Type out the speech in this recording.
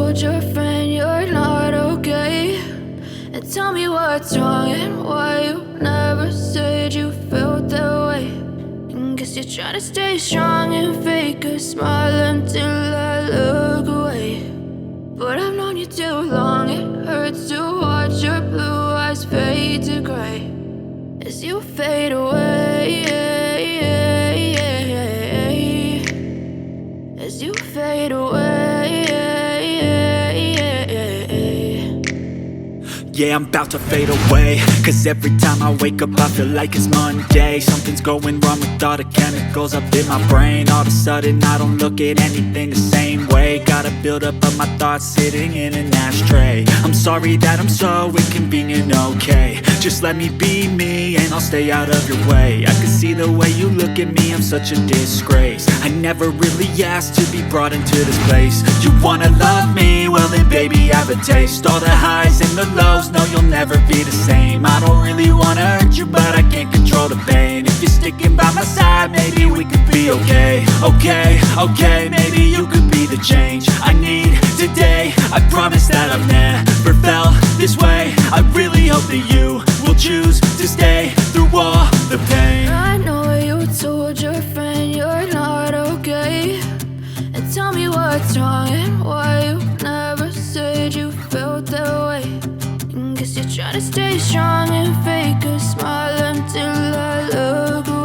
told your friend you're not okay, and tell me what's wrong and why you never said you felt that way. And guess you're trying to stay strong and fake a smile until I look away. But I've known you too long, it hurts to watch your blue eyes fade to gray as you fade away, as you fade away. Yeah, I'm about to fade away, cause every time I wake up I feel like it's Monday. Something's going wrong with all the chemicals up in my brain. All of a sudden I don't look at anything the same way. Got a build up of my thoughts sitting in an ashtray. I'm sorry that I'm so inconvenient, okay. Just let me be me and I'll stay out of your way. I can see the way you look at me, I'm such a disgrace. I never really asked to be brought into this place. You wanna love me? Well then baby have a taste. All the highs and the lows, no you'll never be the same. I don't really wanna hurt you but I can't control the pain. If you're sticking by my side, maybe we could be okay. Okay, maybe you could be the change I need today. I promise that I've never felt this way. I really hope that you will choose to stay through all the pain. I know you told your friend you're not okay, and tell me what's wrong and why you never said you felt that way. And guess you're trying to stay strong and fake a smile until I look away.